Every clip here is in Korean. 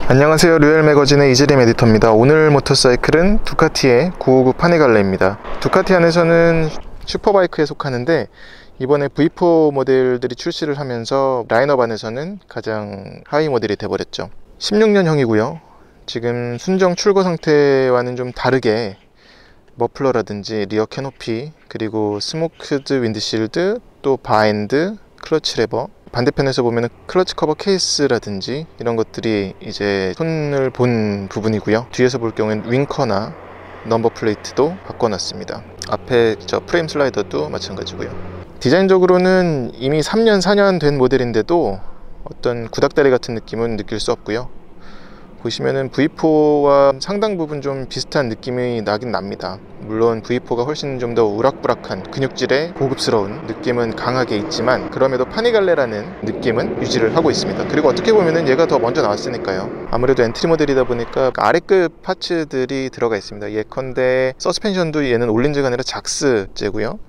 안녕하세요, 류엘 매거진의 이재림 에디터입니다. 오늘 모터사이클은 두카티의 959 파니갈레입니다. 두카티 안에서는 슈퍼바이크에 속하는데 이번에 V4 모델들이 출시를 하면서 라인업 안에서는 가장 하위 모델이 돼버렸죠. 16년형이고요 지금 순정 출고 상태와는 좀 다르게 머플러라든지 리어 캐노피, 그리고 스모크드 윈드실드, 또 바엔드, 클러치 레버, 반대편에서 보면 클러치 커버 케이스라든지 이런 것들이 이제 손을 본 부분이고요. 뒤에서 볼 경우엔 윙커나 넘버 플레이트도 바꿔놨습니다. 앞에 저 프레임 슬라이더도 마찬가지고요. 디자인적으로는 이미 3년 4년 된 모델인데도 어떤 구닥다리 같은 느낌은 느낄 수 없고요. 보시면은 V4와 상당 부분 좀 비슷한 느낌이 나긴 납니다. 물론 V4가 훨씬 좀 더 우락부락한 근육질의 고급스러운 느낌은 강하게 있지만 그럼에도 파니갈레라는 느낌은 유지를 하고 있습니다. 그리고 어떻게 보면은 얘가 더 먼저 나왔으니까요. 아무래도 엔트리 모델이다 보니까 아래급 파츠들이 들어가 있습니다. 예컨대 서스펜션도 얘는 올린즈가 아니라 작스제고요.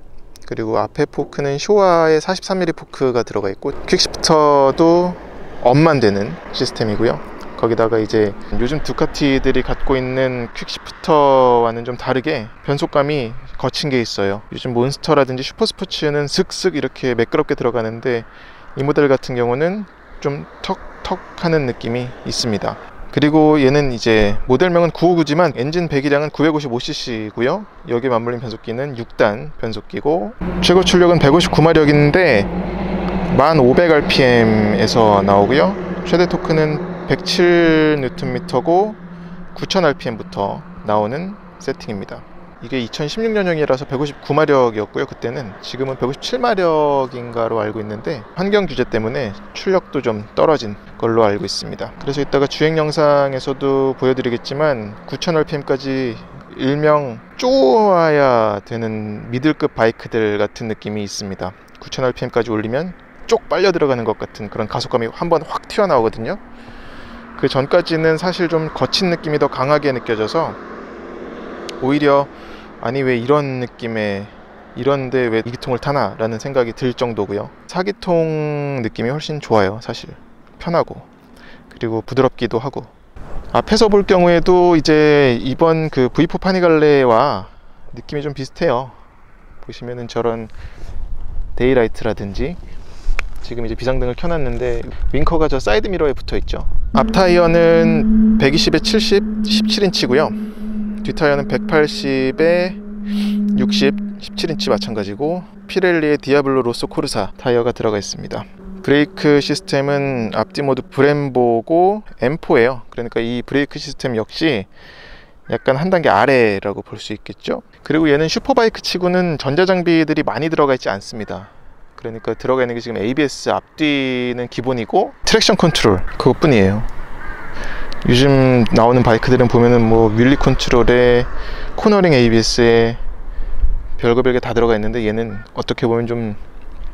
그리고 앞에 포크는 쇼와의 43mm 포크가 들어가 있고 퀵시프터도 업만 되는 시스템이고요. 거기다가 이제 요즘 두카티들이 갖고 있는 퀵시프터와는 좀 다르게 변속감이 거친 게 있어요. 요즘 몬스터라든지 슈퍼스포츠는 슥슥 이렇게 매끄럽게 들어가는데 이 모델 같은 경우는 좀 턱턱 하는 느낌이 있습니다. 그리고 얘는 이제 모델명은 959지만 엔진 배기량은 955cc고요 여기에 맞물린 변속기는 6단 변속기고 최고 출력은 159마력인데 1500rpm에서 나오고요 최대 토크는 107Nm고 9000rpm부터 나오는 세팅입니다. 이게 2016년형이라서 159마력이었고요 그때는. 지금은 157마력인가로 알고 있는데 환경 규제 때문에 출력도 좀 떨어진 걸로 알고 있습니다. 그래서 이따가 주행 영상에서도 보여드리겠지만 9000rpm까지 일명 쪼아야 되는 미들급 바이크들 같은 느낌이 있습니다. 9000rpm까지 올리면 쪽 빨려 들어가는 것 같은 그런 가속감이 한번 확 튀어나오거든요. 그 전까지는 사실 좀 거친 느낌이 더 강하게 느껴져서 오히려 아니 왜 이런 느낌에 이런데 왜 2기통을 타나 라는 생각이 들 정도고요. 4기통 느낌이 훨씬 좋아요. 사실 편하고 그리고 부드럽기도 하고. 앞에서 볼 경우에도 이제 이번 그 V4 파니갈레와 느낌이 좀 비슷해요. 보시면은 저런 데이라이트라든지 지금 이제 비상등을 켜놨는데 윙커가 저 사이드 미러에 붙어 있죠. 앞 타이어는 120에 70, 17인치고요 뒷 타이어는 180에 60, 17인치 마찬가지고 피렐리의 디아블로 로쏘 코르사 타이어가 들어가 있습니다. 브레이크 시스템은 앞뒤 모두 브렘보고 M4예요. 그러니까 이 브레이크 시스템 역시 약간 한 단계 아래라고 볼 수 있겠죠. 그리고 얘는 슈퍼바이크 치고는 전자장비들이 많이 들어가 있지 않습니다. 그러니까 들어가 있는 게 지금 ABS 앞뒤는 기본이고 트랙션 컨트롤 그것뿐이에요. 요즘 나오는 바이크들은 보면은 뭐 윌리 컨트롤에 코너링 ABS에 별거 별게 다 들어가 있는데 얘는 어떻게 보면 좀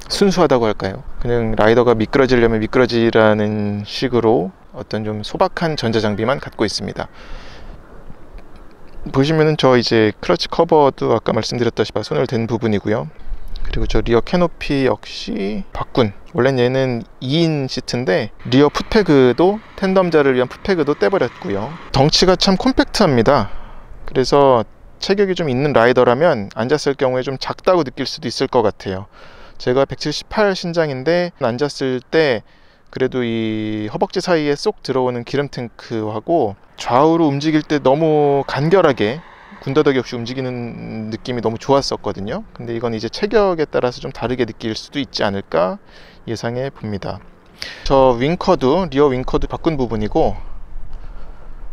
순수하다고 할까요? 그냥 라이더가 미끄러지려면 미끄러지라는 식으로 어떤 좀 소박한 전자장비만 갖고 있습니다. 보시면은 저 이제 클러치 커버도 아까 말씀드렸다시피 손을 댄 부분이고요. 그리고 저 리어 캐노피 역시 바꾼, 원래는 얘는 2인 시트인데 리어 풋패그도 텐덤자를 위한 풋패그도 떼버렸고요. 덩치가 참 콤팩트합니다. 그래서 체격이 좀 있는 라이더라면 앉았을 경우에 좀 작다고 느낄 수도 있을 것 같아요. 제가 178 신장인데 앉았을 때 그래도 이 허벅지 사이에 쏙 들어오는 기름 탱크하고 좌우로 움직일 때 너무 간결하게 군더더기 없이 움직이는 느낌이 너무 좋았었거든요. 근데 이건 이제 체격에 따라서 좀 다르게 느낄 수도 있지 않을까 예상해 봅니다. 저 윙커도 리어 윙커도 바꾼 부분이고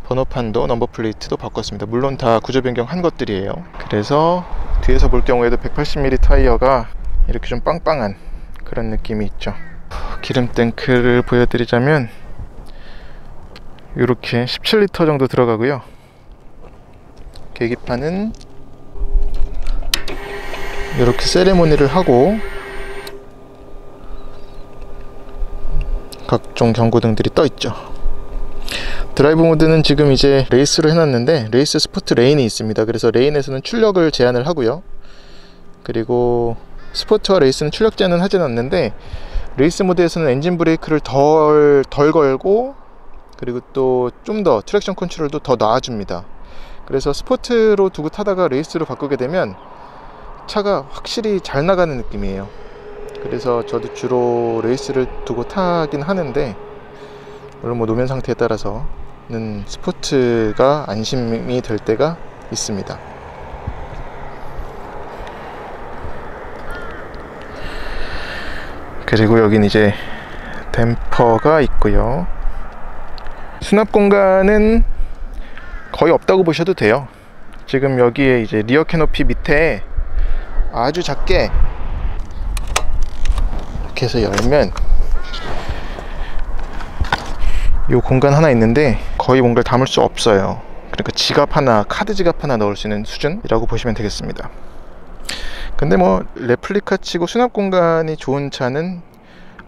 번호판도 넘버 플레이트도 바꿨습니다. 물론 다 구조 변경한 것들이에요. 그래서 뒤에서 볼 경우에도 180mm 타이어가 이렇게 좀 빵빵한 그런 느낌이 있죠. 기름 탱크를 보여드리자면 이렇게 17리터 정도 들어가고요. 계기판은 이렇게 세레모니를 하고 각종 경고등들이 떠 있죠. 드라이브 모드는 지금 이제 레이스로 해놨는데 레이스 스포트 레인이 있습니다. 그래서 레인에서는 출력을 제한을 하고요. 그리고 스포츠와 레이스는 출력 제한은 하진 않는데 레이스 모드에서는 엔진 브레이크를 덜 걸고 그리고 또 좀 더 트랙션 컨트롤도 더 나아줍니다. 그래서 스포트로 두고 타다가 레이스로 바꾸게 되면 차가 확실히 잘 나가는 느낌이에요. 그래서 저도 주로 레이스를 두고 타긴 하는데, 물론 뭐 노면 상태에 따라서는 스포트가 안심이 될 때가 있습니다. 그리고 여긴 이제 댐퍼가 있고요. 수납 공간은 거의 없다고 보셔도 돼요. 지금 여기에 이제 리어 캐노피 밑에 아주 작게 이렇게 해서 열면 이 공간 하나 있는데 거의 뭔가를 담을 수 없어요. 그러니까 지갑 하나, 카드 지갑 하나 넣을 수 있는 수준이라고 보시면 되겠습니다. 근데 뭐 레플리카 치고 수납 공간이 좋은 차는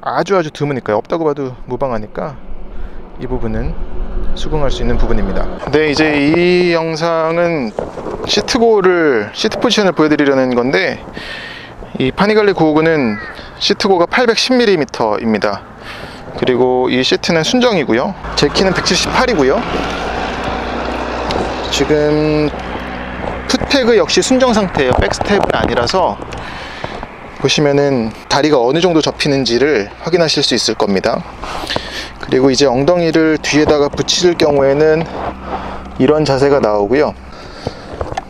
아주 드무니까요. 없다고 봐도 무방하니까 이 부분은 수긍할 수 있는 부분입니다. 네, 이제 이 영상은 시트 포지션을 보여드리려는 건데, 이 파니갈레 959는 시트고가 810mm입니다. 그리고 이 시트는 순정이고요. 제 키는 178이고요. 지금 풋패그 역시 순정 상태예요. 백스텝은 아니라서 보시면은 다리가 어느 정도 접히는지를 확인하실 수 있을 겁니다. 그리고 이제 엉덩이를 뒤에다가 붙일 경우에는 이런 자세가 나오고요.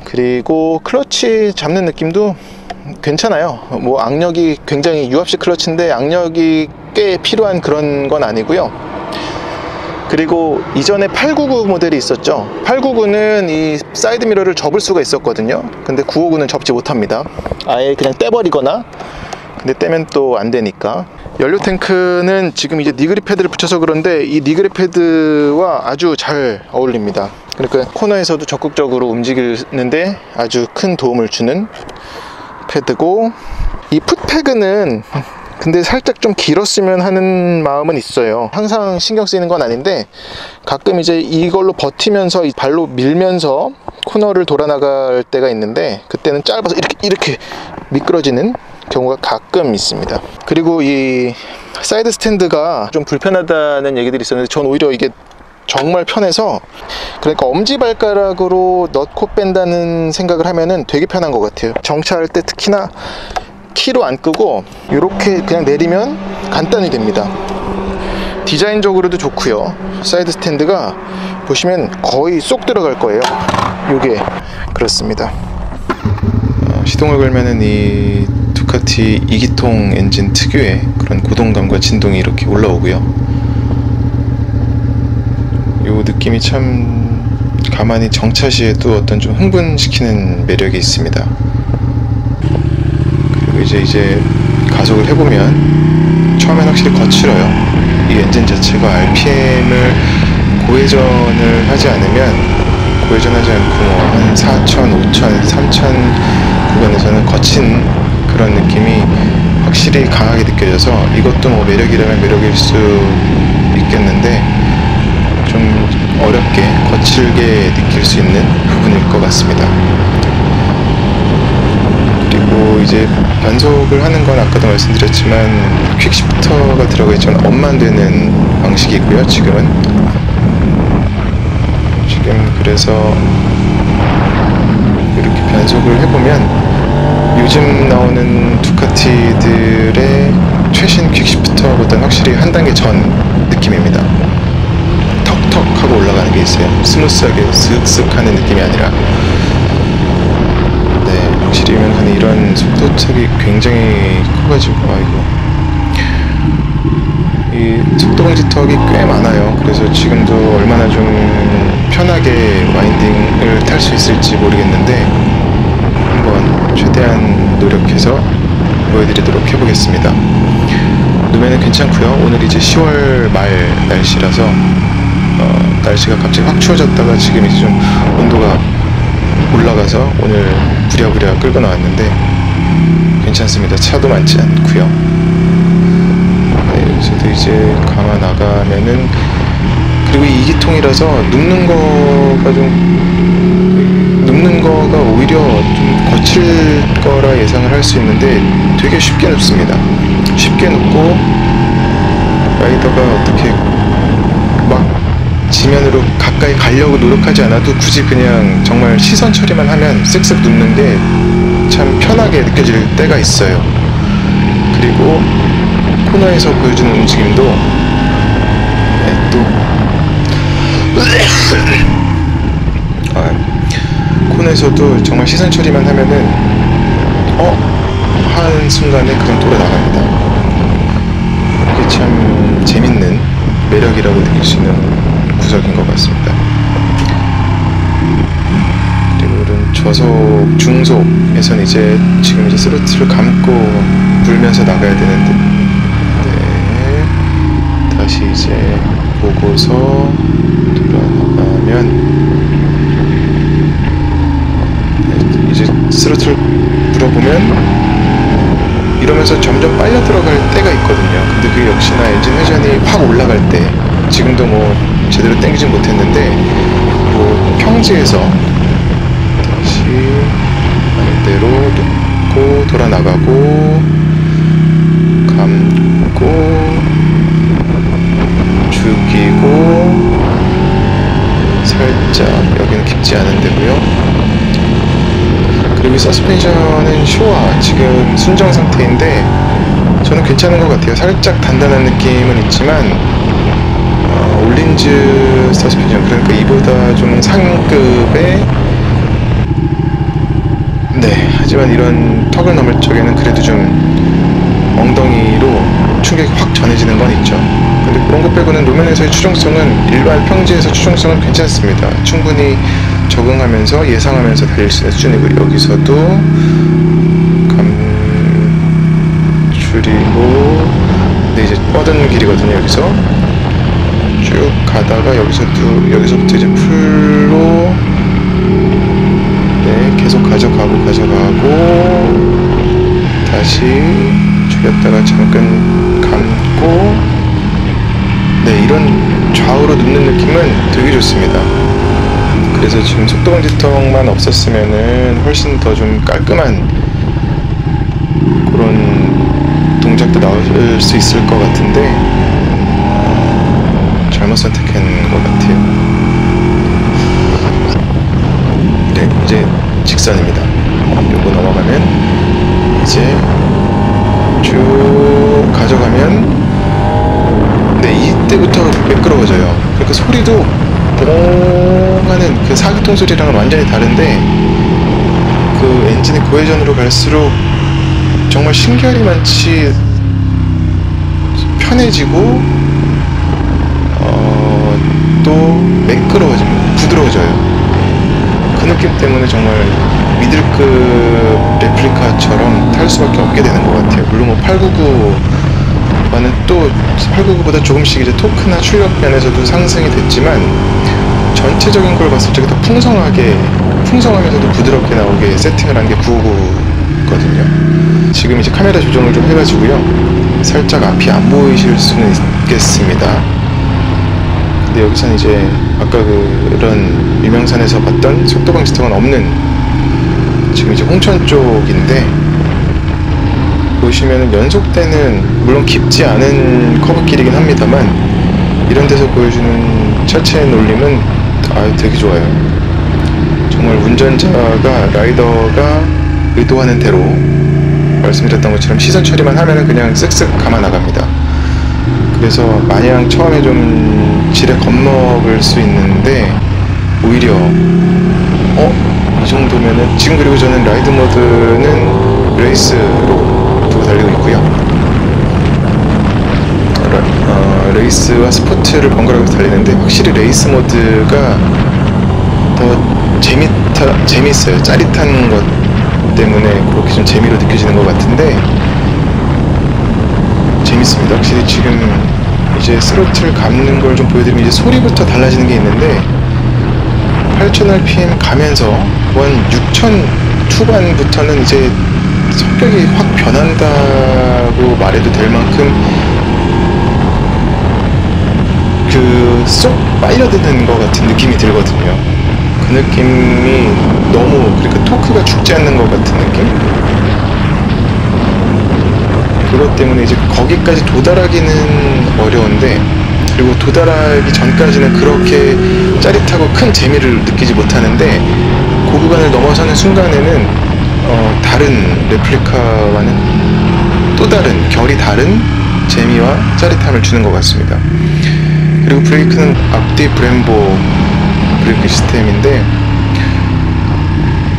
그리고 클러치 잡는 느낌도 괜찮아요. 뭐 악력이 굉장히 유압식 클러치인데 악력이 꽤 필요한 그런 건 아니고요. 그리고 이전에 899 모델이 있었죠. 899는 이 사이드 미러를 접을 수가 있었거든요. 근데 959는 접지 못합니다. 아예 그냥 떼버리거나, 근데 떼면 또 안 되니까. 연료 탱크는 지금 이제 니그립 패드를 붙여서 그런데 이 니그립 패드와 아주 잘 어울립니다. 그러니까 코너에서도 적극적으로 움직이는데 아주 큰 도움을 주는 패드고, 이 풋패드는 근데 살짝 좀 길었으면 하는 마음은 있어요. 항상 신경 쓰이는 건 아닌데 가끔 이제 이걸로 버티면서 발로 밀면서 코너를 돌아 나갈 때가 있는데, 그때는 짧아서 이렇게 미끄러지는 경우가 가끔 있습니다. 그리고 이 사이드 스탠드가 좀 불편하다는 얘기들이 있었는데, 전 오히려 이게 정말 편해서, 그러니까 엄지발가락으로 넣고 뺀다는 생각을 하면은 되게 편한 것 같아요. 정차할 때 특히나 키로 안 끄고 이렇게 그냥 내리면 간단히 됩니다. 디자인적으로도 좋고요. 사이드 스탠드가 보시면 거의 쏙 들어갈 거예요. 요게 그렇습니다. 시동을 걸면은 이 두카티 2기통 엔진 특유의 그런 고동감과 진동이 이렇게 올라오고요. 요 느낌이 참 가만히 정차 시에도 어떤 좀 흥분시키는 매력이 있습니다. 그리고 이제 가속을 해보면 처음엔 확실히 거칠어요. 이 엔진 자체가 RPM을 고회전을 하지 않으면, 고회전하지 않고 뭐 한 4,000, 5,000, 3,000 구간에서는 거친 그런 느낌이 확실히 강하게 느껴져서, 이것도 뭐 매력이라면 매력일 수 있겠는데 좀 어렵게 거칠게 느낄 수 있는 부분일 것 같습니다. 그리고 이제 변속을 하는 건 아까도 말씀드렸지만 퀵시프터가 들어가 있지만 업만 되는 방식이고요. 지금 그래서 이렇게 변속을 해보면 요즘 나오는 두카티들의 최신 퀵시프터보다는 확실히 한 단계 전 느낌입니다. 턱턱 하고 올라가는 게 있어요. 스무스하게 슥슥 하는 느낌이 아니라. 네, 확실히 면서는 이런 속도차이 굉장히 커가지고, 아이고, 이 속도 방지 턱이 꽤 많아요. 그래서 지금도 얼마나 좀 편하게 와인딩을 탈 수 있을지 모르겠는데 한번 최대한 노력해서 보여드리도록 해보겠습니다.路面은 괜찮고요. 오늘 이제 10월 말 날씨라서 날씨가 갑자기 확 추워졌다가 지금 이제 좀 온도가 올라가서 오늘 부랴부랴 끌고 나왔는데 괜찮습니다. 차도 많지 않고요. 네, 여기서도 이제 감아 나가면은, 그리고 이 2기통이라서 눕는 거가 오히려 좀 거칠 거라 예상을 할 수 있는데 되게 쉽게 눕습니다. 쉽게 눕고 라이더가 어떻게 막 지면으로 가까이 가려고 노력하지 않아도 굳이 그냥 정말 시선 처리만 하면 쓱쓱 눕는 게 참 편하게 느껴질 때가 있어요. 그리고 코너에서 보여주는 움직임도 또 코너에서도 정말 시선 처리만 하면은 한 순간에 그냥 돌아 나갑니다. 이게 참 재밌는 매력이라고 느낄 수 있는 구석인 것 같습니다. 그리고 이런 저속, 중속에선 지금 이제 스로틀을 감고 불면서 나가야 되는데, 네, 다시 이제 보고서 돌아나가면, 네, 이제 스로틀 불어보면 이러면서 점점 빨려 들어갈 때가 있거든요. 근데 그게 역시나 엔진 회전이 확 올라갈 때, 지금도 뭐 제대로 땡기진 못했는데 뭐 평지에서 다시 반대로 놓고 돌아 나가고 감고 죽이고 살짝, 여기는 깊지 않은 데고요. 그리고 서스펜션은 쇼와 지금 순정 상태인데 저는 괜찮은 것 같아요. 살짝 단단한 느낌은 있지만 올린즈 서스펜션, 그러니까 이보다 좀 상급의, 네, 하지만 이런 턱을 넘을 적에는 그래도 좀 엉덩이로 충격이 확 전해지는 건 있죠. 근데 그런 것 빼고는路面에서의 추정성은, 일반 평지에서 추정성은 괜찮습니다. 충분히 적응하면서 예상하면서 달릴 수 있는 수준이고, 여기서도 줄이고, 근데 이제 뻗은 길이거든요. 여기서 쭉 가다가 여기서부터 이제 풀로, 네, 계속 가져가고 다시 줄였다가 잠깐 감고, 네, 이런 좌우로 눕는 느낌은 되게 좋습니다. 그래서 지금 속도 방지턱만 없었으면은 훨씬 더 좀 깔끔한 그런 동작도 나올 수 있을 것 같은데 잘못 선택한 것 같아요. 네, 이제 직선입니다. 요거 넘어가면 이제 쭉 가져가면, 네, 이때부터 매끄러워져요. 그러니까 소리도 뽕 하는 그 4기통 소리랑은 완전히 다른데, 그 엔진의 고회전으로 갈수록 정말 신기하리만치 편해지고 또 매끄러워집니다. 부드러워져요. 그 느낌 때문에 정말 미들급 레플리카처럼 탈 수밖에 없게 되는 것 같아요. 물론 뭐 899와는 또 899보다 조금씩 이제 토크나 출력 면에서도 상승이 됐지만, 전체적인 걸 봤을 때 더 풍성하면서도 부드럽게 나오게 세팅을 한 게 999거든요. 지금 이제 카메라 조정을 좀 해가지고요, 살짝 앞이 안 보이실 수는 있겠습니다. 근데 여기서는 이제 아까 그런 유명산에서 봤던 속도 방지턱은 없는, 지금 이제 홍천 쪽인데, 보시면은 연속되는, 물론 깊지 않은 커브길이긴 합니다만, 이런 데서 보여주는 차체의 놀림은 되게 좋아요. 정말 운전자가, 라이더가 의도하는 대로 말씀드렸던 것처럼 시선 처리만 하면은 그냥 쓱쓱 감아 나갑니다. 그래서 마냥 처음에 좀 지레 겁먹을 수 있는데, 오히려 이 정도면은, 지금 그리고 저는 라이드 모드는 레이스로 두고 달리고 있고요. 레이스와 스포츠를 번갈아 가면서 달리는데, 확실히 레이스 모드가 더 재밌어요. 짜릿한 것 때문에 그렇게 좀 재미로 느껴지는 것 같은데, 재밌습니다. 확실히 지금 이제 스로틀 감는 걸 좀 보여드리면, 이제 소리부터 달라지는 게 있는데, 8000rpm 가면서 한 6000 초반부터는 이제 성격이 확 변한다고 말해도 될 만큼 쏙 빨려드는 것 같은 느낌이 들거든요. 그 느낌이 너무, 그러니까 토크가 죽지 않는 것 같은 느낌? 그것 때문에 이제 거기까지 도달하기는 어려운데, 그리고 도달하기 전까지는 그렇게 짜릿하고 큰 재미를 느끼지 못하는데 그 구간을 넘어서는 순간에는 다른 레플리카와는 또 다른 결이 다른 재미와 짜릿함을 주는 것 같습니다. 그리고 브레이크는 앞뒤 브렘보 브레이크 시스템인데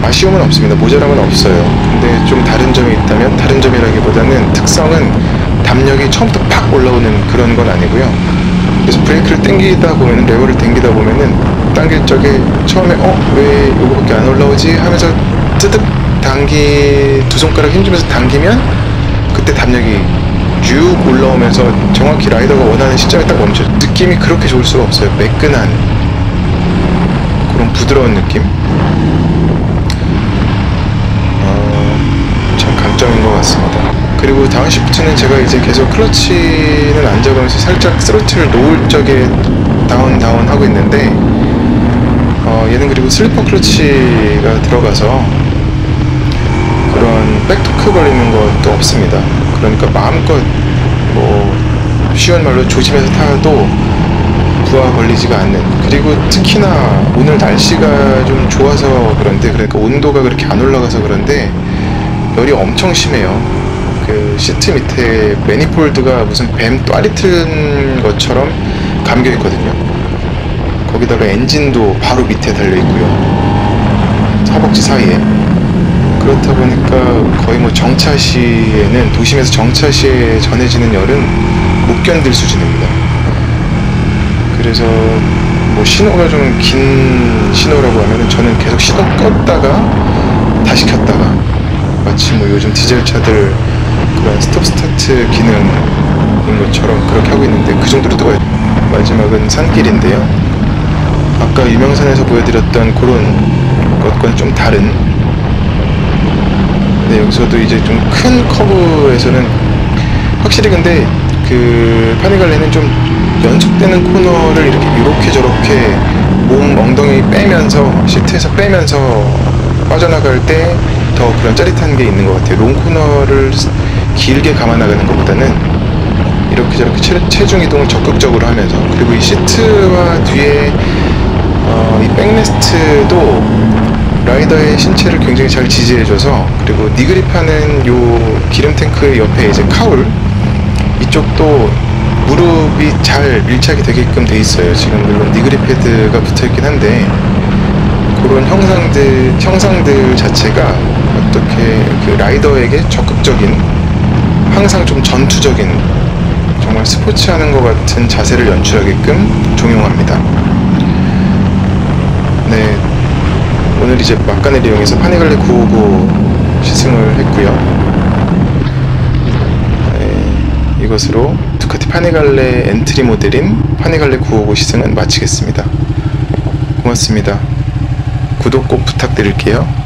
아쉬움은 없습니다. 모자람은 없어요. 근데 좀 다른 점이 있다면, 다른 점이라기보다는 특성은 담력이 처음부터 팍 올라오는 그런 건 아니고요. 그래서 브레이크를 당기다 보면은, 레버를 당기다 보면은 당길 적에 처음에 왜 이거밖에 안 올라오지 하면서 뜨득 두 손가락 힘주면서 당기면 그때 담력이 쭉 올라오면서 정확히 라이더가 원하는 시점에 딱 멈춰요. 느낌이 그렇게 좋을 수가 없어요. 매끈한 그런 부드러운 느낌. 참 강점인 것 같습니다. 그리고 다운시프트는 제가 이제 계속 클러치는 안 잡으면서 살짝 스로틀을 놓을 적에 다운 하고 있는데 얘는 그리고 슬리퍼 클러치가 들어가서 그런 백토크 걸리는 것도 없습니다. 그러니까 마음껏 쉬운 말로 조심해서 타도 부하 걸리지가 않는, 그리고 특히나 오늘 날씨가 좀 좋아서 그런데, 그러니까 온도가 그렇게 안 올라가서 그런데 열이 엄청 심해요. 그 시트 밑에 매니폴드가 무슨 뱀 또아리 틀은 것처럼 감겨 있거든요. 거기다가 엔진도 바로 밑에 달려 있고요. 허벅지 사이에. 그렇다 보니까 거의 정차 시에는, 도심에서 정차 시에 전해지는 열은 못 견딜 수준입니다. 그래서 신호가 좀 긴 신호라고 하면은 저는 계속 시동 껐다가 다시 켰다가, 마치 요즘 디젤 차들 그런 스톱 스타트 기능인 것처럼 그렇게 하고 있는데, 그 정도로 뜨거워요. 마지막은 산길인데요. 아까 유명산에서 보여드렸던 그런 것과는 좀 다른, 여기서도 이제 좀 큰 커브에서는 확실히, 근데 그 파니갈레는 좀 연속되는 코너를 이렇게 저렇게 몸 엉덩이 빼면서, 시트에서 빼면서 빠져나갈 때 더 그런 짜릿한 게 있는 것 같아요. 롱 코너를 길게 감아나가는 것보다는 이렇게 저렇게 체중 이동을 적극적으로 하면서, 그리고 이 시트와 뒤에 이 백레스트도 라이더의 신체를 굉장히 잘 지지해줘서, 그리고 니그립하는 요 기름 탱크 옆에 이제 카울 이쪽도 무릎이 잘 밀착이 되게끔 돼 있어요. 지금 물론 니그립 패드가 붙어 있긴 한데, 그런 형상들 자체가 어떻게 그 라이더에게 적극적인, 항상 좀 전투적인, 정말 스포츠하는 것 같은 자세를 연출하게끔 종용합니다. 네, 오늘 이제 막간을 이용해서 파니갈레 959 시승을 했고요. 네, 이것으로 두카티 파니갈레 엔트리 모델인 파니갈레 959 시승은 마치겠습니다. 고맙습니다. 구독 꼭 부탁드릴게요.